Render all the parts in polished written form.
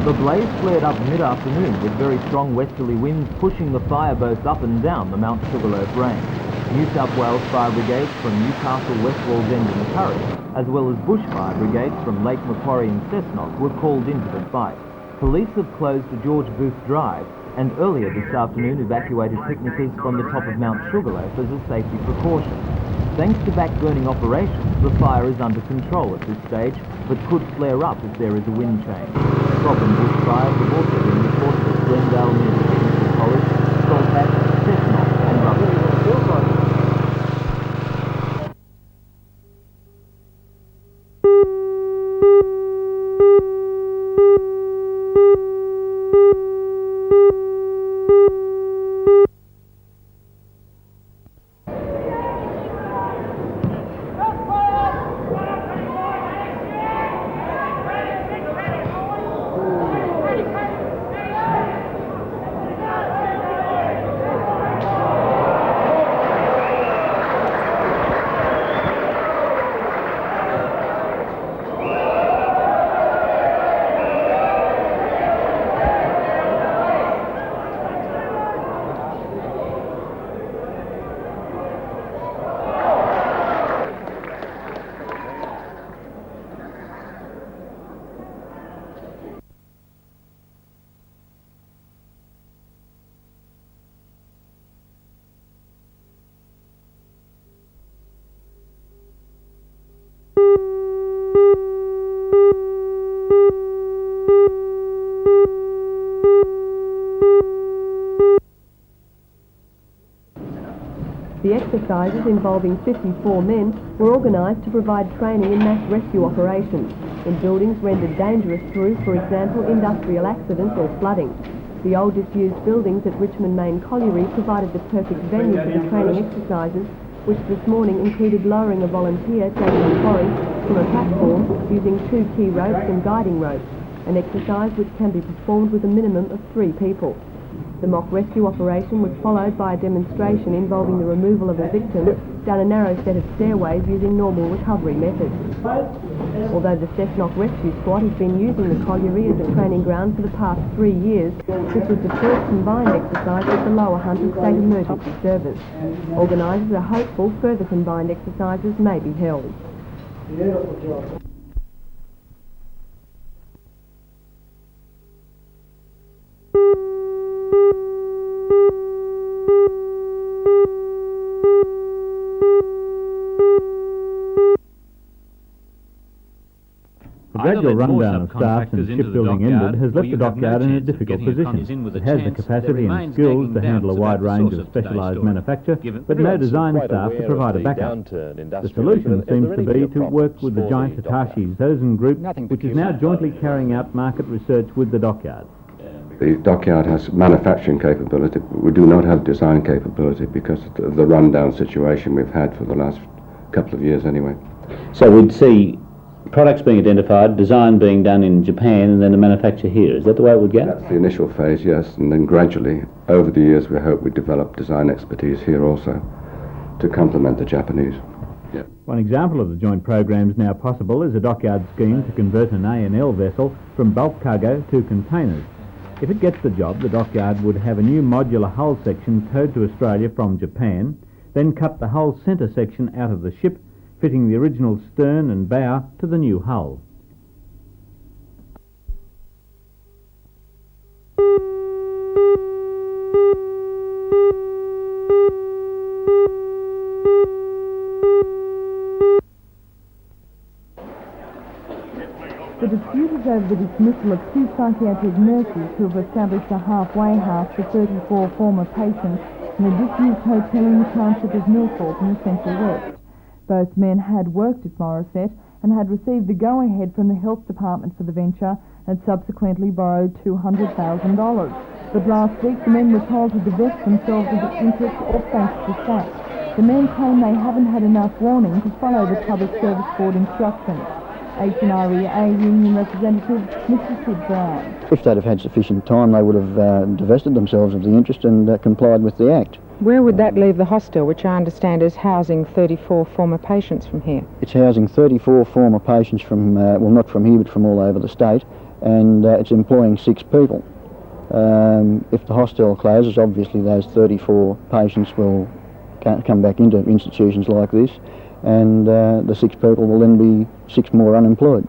The blaze flared up mid-afternoon with very strong westerly winds pushing the fire boats up and down the Mount Sugarloaf range. New South Wales fire brigades from Newcastle, West Wallsend and Torres, as well as bushfire brigades from Lake Macquarie and Cessnock were called into the fight. Police have closed the George Booth Drive and earlier this afternoon evacuated picnickers from the top of Mount Sugarloaf as a safety precaution. Thanks to back-burning operations, the fire is under control at this stage, but could flare up if there is a wind change. Problem bushfires have also been reported at Glendale near the Technical College, Strait, Cessnock and Rugby. The exercises involving 54 men were organised to provide training in mass rescue operations in buildings rendered dangerous through, for example, industrial accidents or flooding. The old disused buildings at Richmond Main Colliery provided the perfect venue for the training exercises, which this morning included lowering a volunteer, Jason Torres, from a platform using 2 key ropes and guiding ropes, an exercise which can be performed with a minimum of 3 people. The mock rescue operation was followed by a demonstration involving the removal of a victim down a narrow set of stairways using normal recovery methods. Although the Cessnock Rescue Squad has been using the colliery as a training ground for the past 3 years, this was the first combined exercise with the Lower Hunter State Emergency Service. Organisers are hopeful further combined exercises may be held. The gradual rundown of staff and shipbuilding ended has left the dockyard in a difficult position. It has the capacity and skills to handle a wide range of specialised manufacture, but no design staff to provide a backup. The solution seems to be to work with the giant Hitachi Zosen Group, which is now jointly carrying out market research with the dockyard. The dockyard has manufacturing capability, but we do not have design capability because of the rundown situation we've had for the last couple of years anyway. So we'd see products being identified, design being done in Japan, and then the manufacture here. Is that the way it would go? That's the initial phase, yes, and then gradually, over the years, we hope we develop design expertise here also to complement the Japanese. Yeah. One example of the joint programs now possible is a dockyard scheme to convert an A&L vessel from bulk cargo to containers. If it gets the job, the dockyard would have a new modular hull section towed to Australia from Japan, then cut the whole centre section out of the ship, fitting the original stern and bow to the new hull. The dispute is over the dismissal of 2 psychiatric nurses who have established a halfway house for 34 former patients in a disused hotel in the township of Millthorpe in the Central West. Both men had worked at Morisset and had received the go-ahead from the health department for the venture and subsequently borrowed $200,000. But last week the men were told to divest themselves of the interest or face the sack. The men claim they haven't had enough warning to follow the Public Service Board instructions. HNREA union representative Mr. Sid Brown. If they'd have had sufficient time, they would have divested themselves of the interest and complied with the Act. Where would that leave the hostel, which I understand is housing 34 former patients from here? It's housing 34 former patients from, well, not from here, but from all over the state, and it's employing 6 people. If the hostel closes, obviously those 34 patients will come back into institutions like this, and the 6 people will then be 6 more unemployed.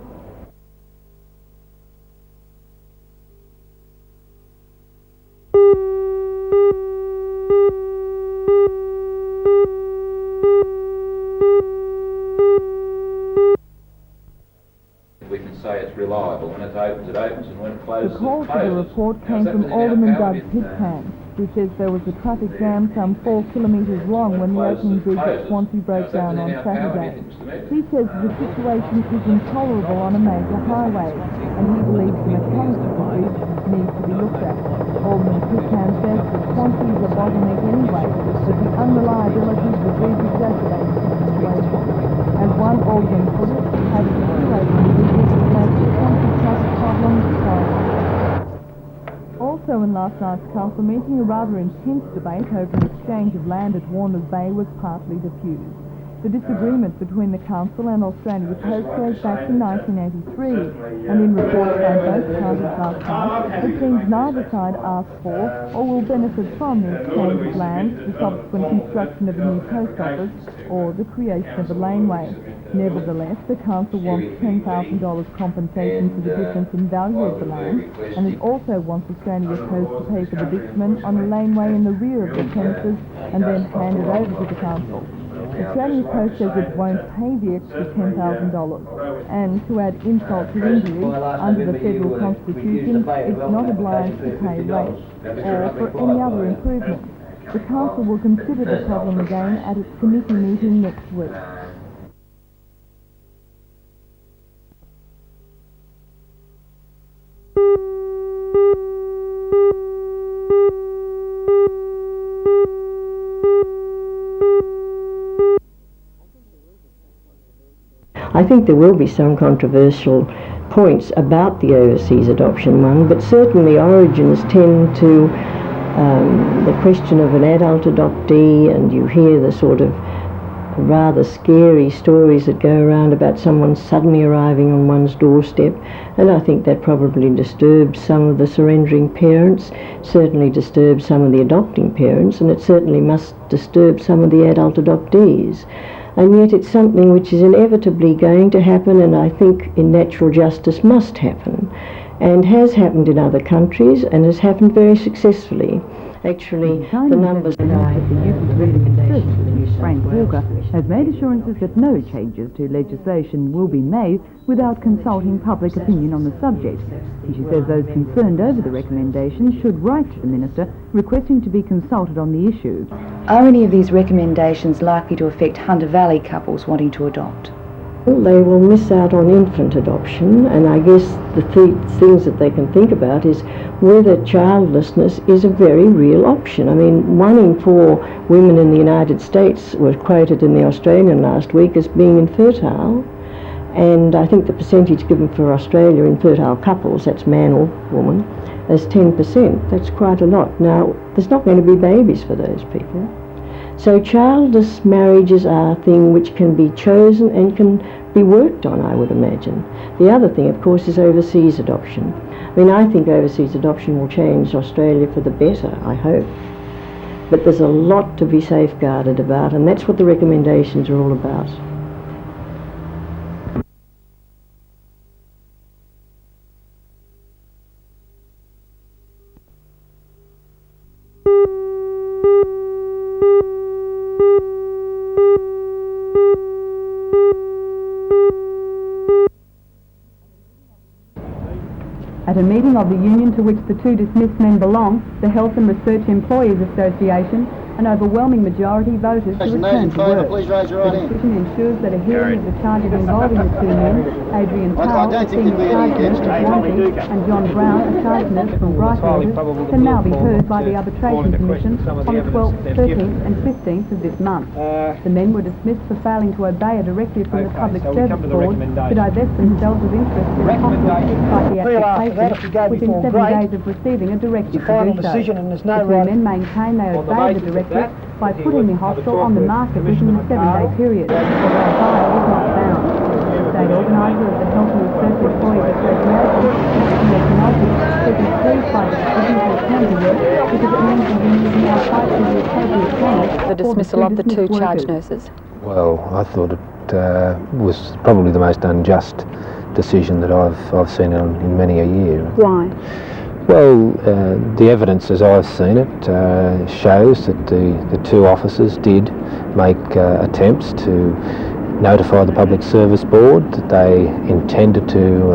We can say it's reliable. When it opens, and when it closes, The call for the report came from Alderman Doug Pitcairn, who says there was a traffic jam some 4 kilometres long when the opening bridge at Swansea broke down on Saturday. He says the situation is intolerable on a major highway, and he believes the mechanics of the bridge needs to be looked at. Alderman Pitcairn says that Swansea is a bottleneck anyway, but the unreliability of the bridge exacerbates the situation. As one alderman put it, having a situation makes the Swansea traffic problem solved. Also in last night's council meeting, a rather intense debate over an exchange of land at Warners Bay was partly diffused. The disagreement between the council and Australia Post goes back to 1983, and in reports by both parties last night, it seems neither side asked for or will benefit from the exchange of land, the subsequent construction of a new post office, or the creation of a laneway. Nevertheless, the council wants $10,000 compensation for the difference in value of the land, and it also wants Australia Post to pay for the bitumen on a laneway in the rear of the premises and then hand it over to the council. Australia Post says it won't pay the extra $10,000, and to add insult to injury, under the federal constitution, it's not obliged to pay rates or for any other improvements. The council will consider the problem again at its committee meeting next week. I think there will be some controversial points about the overseas adoption one, but certainly origins tend to the question of an adult adoptee, and you hear the sort of rather scary stories that go around about someone suddenly arriving on one's doorstep, and I think that probably disturbs some of the surrendering parents, certainly disturbs some of the adopting parents, and it certainly must disturb some of the adult adoptees. And yet it's something which is inevitably going to happen, and I think in natural justice must happen, and has happened in other countries and has happened very successfully. Actually, the numbers that Frank Walker has made assurances that no changes to legislation will be made without consulting public opinion on the subject. And she says those concerned over the recommendations should write to the Minister requesting to be consulted on the issue. Are any of these recommendations likely to affect Hunter Valley couples wanting to adopt? They will miss out on infant adoption, and I guess the things that they can think about is whether childlessness is a very real option. I mean, 1 in 4 women in the United States were quoted in the Australian last week as being infertile, and I think the percentage given for Australia infertile couples, that's man or woman, is 10%. That's quite a lot. Now, there's not going to be babies for those people. So childless marriages are a thing which can be chosen and can be worked on, I would imagine. The other thing, of course, is overseas adoption. I mean, I think overseas adoption will change Australia for the better, I hope. But there's a lot to be safeguarded about, and that's what the recommendations are all about. At a meeting of the union to which the 2 dismissed men belong, the Health and Research Employees Association, an overwhelming majority voted to return to work. The decision ensures that a hearing of the charges involving the 2 men, Adrian Powell, a senior charge nurse from Swansea, and John Brown, a charge nurse from Brightwaters, can now be heard by the Arbitration Commission on the 12th, 13th and 15th of this month. The men were dismissed for failing to obey a directive from the Public Service Board to divest themselves of interest in hospital psychiatric patients within 7 days of receiving a directive to do so. The 2 men maintain they obeyed the directive district by putting the hostel on the market within a 7-day period, although a buyer was not found. The state organiser of the Health and Research Employees Association, says he's pleased by the decision to return to work because it means the union can now fight for the appropriate pay. The dismissal of the two charge nurses? Well, I thought it was probably the most unjust decision that I've seen in many a year. Why? Well, the evidence as I've seen it shows that the two officers did make attempts to notify the Public Service Board that they intended to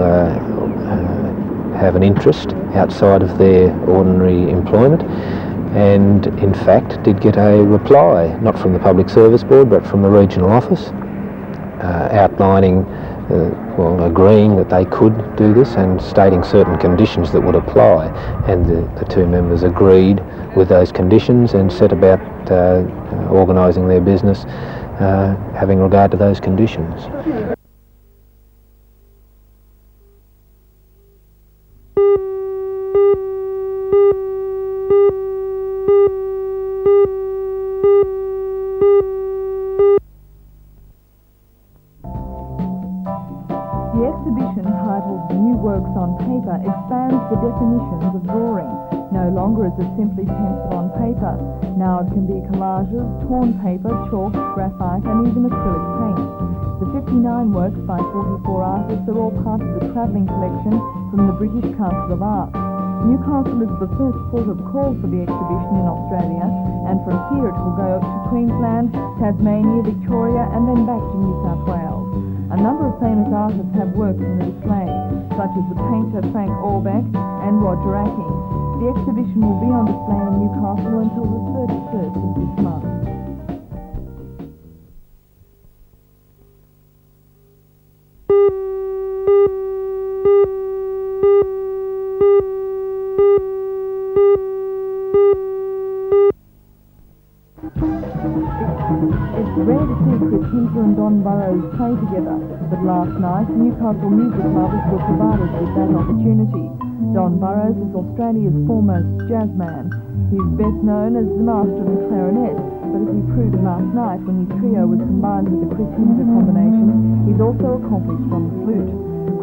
have an interest outside of their ordinary employment, and in fact did get a reply, not from the Public Service Board but from the regional office, outlining, agreeing that they could do this and stating certain conditions that would apply, and the two members agreed with those conditions and set about organising their business having regard to those conditions. The exhibition, titled New Works on Paper, expands the definitions of drawing. No longer is it simply pencil on paper. Now it can be collages, torn paper, chalk, graphite and even acrylic paint. The 59 works by 44 artists are all part of the travelling collection from the British Council of Arts. Newcastle is the first port of call for the exhibition in Australia, and from here it will go to Queensland, Tasmania, Victoria and then back to New South Wales. A number of famous artists have works in the display, such as the painter Frank Auerbach and Roger Acking. The exhibition will be on display in Newcastle until the 31st of this month. It's rare to see Chris Hinter and Don Burrows play together, but last night Newcastle music lovers were provided with that opportunity. Don Burrows is Australia's foremost jazz man. He's best known as the master of the clarinet, but as he proved last night when his trio was combined with the Chris Hinter combination, he's also accomplished on the flute.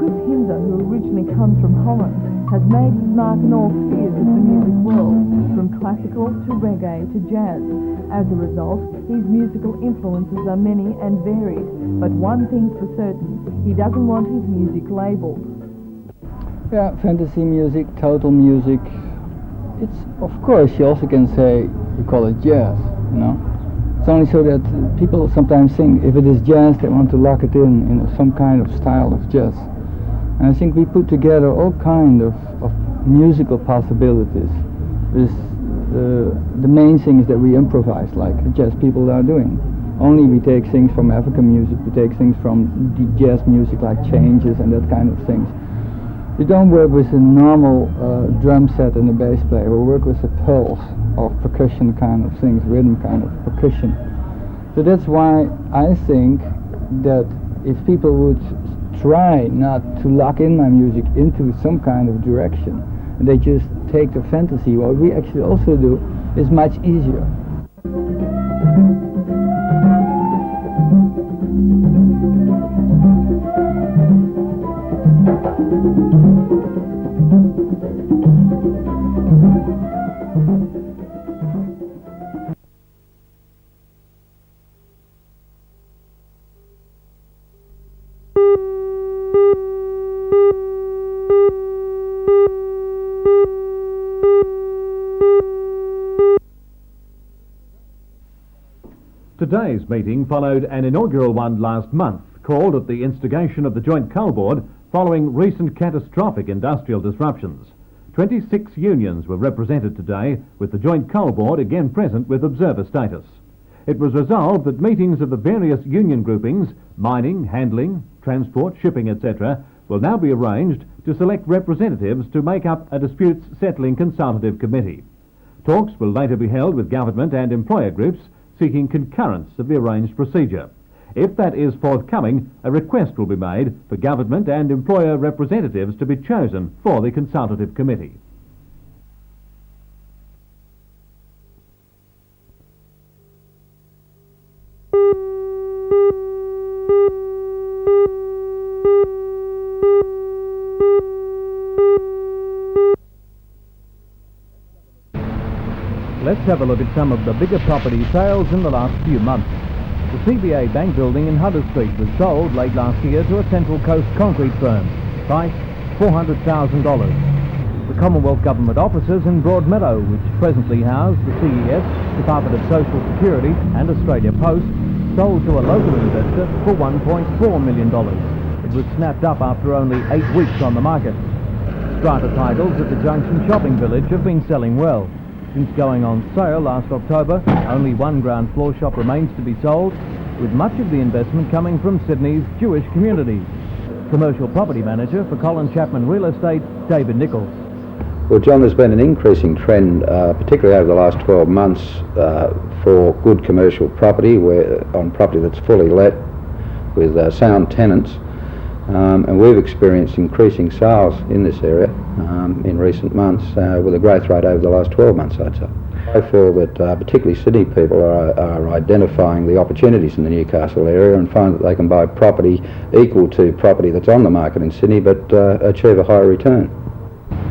Chris Hinter, who originally comes from Holland, has made his mark in all spheres of the music world, from classical to reggae to jazz. As a result, his musical influences are many and varied, but one thing's for certain, he doesn't want his music labelled. Yeah, fantasy music, total music. It's, of course, you also can say, you call it jazz, you know. It's only so that people sometimes think if it is jazz, they want to lock it in some kind of style of jazz. And I think we put together all kind of musical possibilities. The main thing is that we improvise like jazz people are doing. Only we take things from African music, we take things from the jazz music like changes and that kind of things. We don't work with a normal drum set and a bass player, we work with a pulse of percussion kind of things, rhythm kind of percussion. So that's why I think that if people would try not to lock in my music into some kind of direction, and they just take the fantasy, what we actually also do is much easier. Today's meeting followed an inaugural one last month, called at the instigation of the Joint Coal Board following recent catastrophic industrial disruptions. 26 unions were represented today, with the Joint Coal Board again present with observer status. It was resolved that meetings of the various union groupings, mining, handling, transport, shipping, etc., will now be arranged to select representatives to make up a disputes settling consultative committee. Talks will later be held with government and employer groups seeking concurrence of the arranged procedure. If that is forthcoming, a request will be made for government and employer representatives to be chosen for the consultative committee. Let's have a look at some of the bigger property sales in the last few months. The CBA Bank building in Hunter Street was sold late last year to a Central Coast concrete firm. Price $400,000. The Commonwealth Government offices in Broadmeadow, which presently house the CES, Department of Social Security and Australia Post, sold to a local investor for $1.4 million. It was snapped up after only 8 weeks on the market. Strata titles at the Junction Shopping Village have been selling well. Since going on sale last October, only one ground floor shop remains to be sold, with much of the investment coming from Sydney's Jewish communities. Commercial property manager for Colin Chapman Real Estate, David Nichols. Well, John, there's been an increasing trend, particularly over the last 12 months, for good commercial property, on property that's fully let with sound tenants. And we've experienced increasing sales in this area in recent months, with a growth rate over the last 12 months, I'd say. I feel that particularly Sydney people are identifying the opportunities in the Newcastle area and find that they can buy property equal to property that's on the market in Sydney, but achieve a higher return.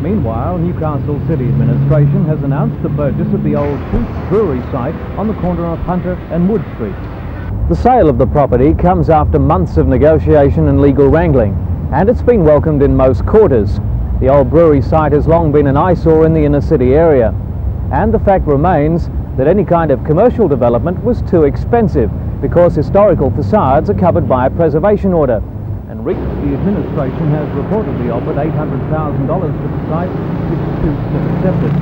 Meanwhile, Newcastle City Administration has announced the purchase of the old Tooth Brewery site on the corner of Hunter and Wood Street. The sale of the property comes after months of negotiation and legal wrangling, and it's been welcomed in most quarters. The old brewery site has long been an eyesore in the inner city area, and the fact remains that any kind of commercial development was too expensive because historical facades are covered by a preservation order. And the administration has reportedly offered $800,000 for the site, which Toots have accepted.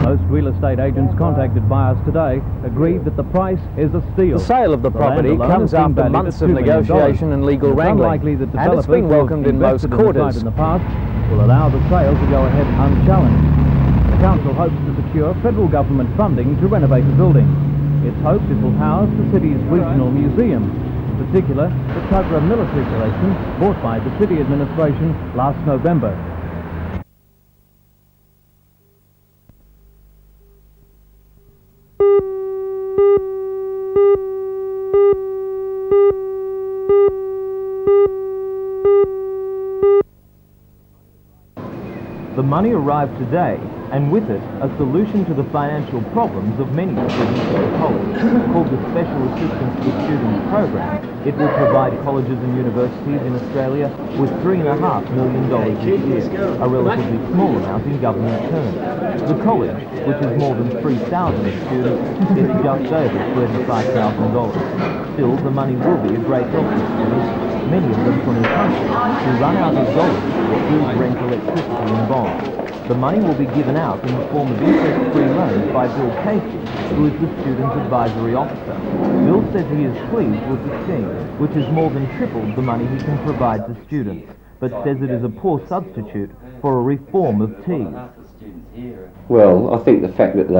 Most real estate agents contacted by us today agreed that the price is a steal. The sale of the property comes after months of negotiation and legal wrangling, and it's been welcomed in most quarters. In the past will allow the sale to go ahead unchallenged. The council hopes to secure federal government funding to renovate the building. It's hoped it will house the city's regional museum, in particular the Tuggerah military collection bought by the city administration last November. The money arrived today, and with it, a solution to the financial problems of many students at the college. Called the Special Assistance to Students Program, it will provide colleges and universities in Australia with $3.5 million each year, a relatively small amount in government terms. The college, which has more than 3,000 students, is just over $35,000. Still, the money will be a great help to students, many of them from the country, who run out of dollars for food, rent, electricity and bonds. The money will be given out in the form of interest-free loans by Bill Casey, who is the Student Advisory Officer. Bill says he is pleased with the scheme, which has more than tripled the money he can provide to students, but says it is a poor substitute for a reform of TEAS. Well, I think the fact that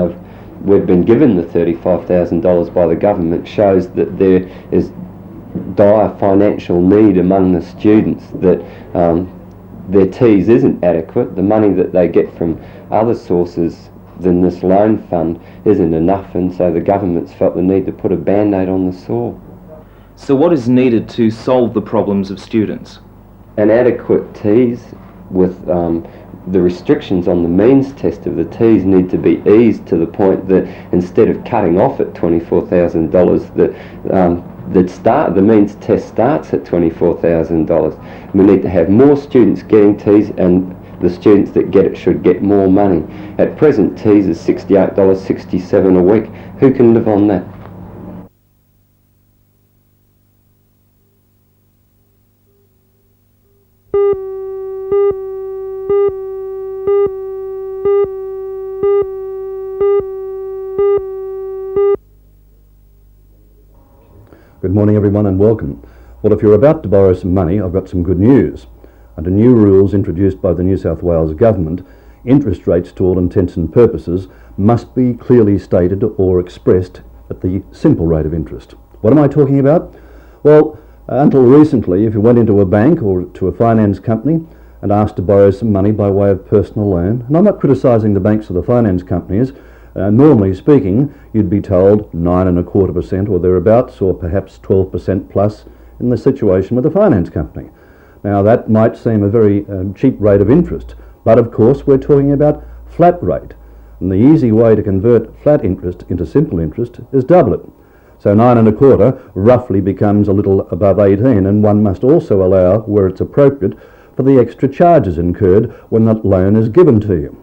we've been given the $35,000 by the government shows that there is dire financial need among the students, that their TEAS isn't adequate. The money that they get from other sources than this loan fund isn't enough, and so the government's felt the need to put a band-aid on the sore. So what is needed to solve the problems of students? An adequate TEAS with the restrictions on the means test of the TEAS need to be eased to the point that instead of cutting off at $24,000, that the means test starts at $24,000. We need to have more students getting TEAS, and the students that get it should get more money. At present, TEAS is $68.67 a week. Who can live on that? Good morning everyone and welcome. Well, if you're about to borrow some money, I've got some good news. Under new rules introduced by the New South Wales Government, interest rates to all intents and purposes must be clearly stated or expressed at the simple rate of interest. What am I talking about? Well, until recently, if you went into a bank or to a finance company and asked to borrow some money by way of personal loan, and I'm not criticising the banks or the finance companies, normally speaking, you'd be told 9.25% or thereabouts, or perhaps 12% plus in the situation with a finance company. Now that might seem a very cheap rate of interest, but of course we're talking about flat rate. And the easy way to convert flat interest into simple interest is double it. So 9 1/4 roughly becomes a little above 18, and one must also allow, where it's appropriate, for the extra charges incurred when that loan is given to you.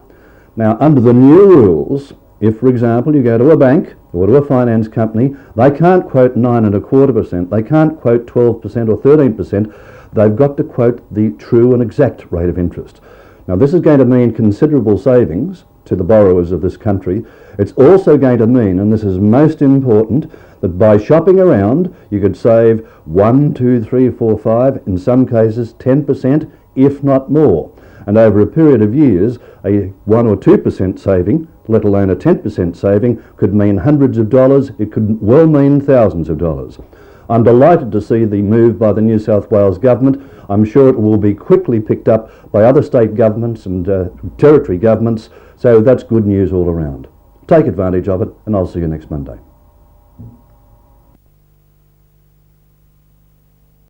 Now under the new rules, if for example you go to a bank or to a finance company, they can't quote 9 1/4%, they can't quote 12% or 13%, they've got to quote the true and exact rate of interest. Now this is going to mean considerable savings to the borrowers of this country. It's also going to mean, and this is most important, that by shopping around you could save 1, 2, 3, 4, 5, in some cases 10%, if not more. And over a period of years, a 1 or 2% saving, let alone a 10% saving, could mean hundreds of dollars. It could well mean thousands of dollars. I'm delighted to see the move by the New South Wales Government. I'm sure it will be quickly picked up by other state governments and territory governments, so that's good news all around. Take advantage of it, and I'll see you next Monday.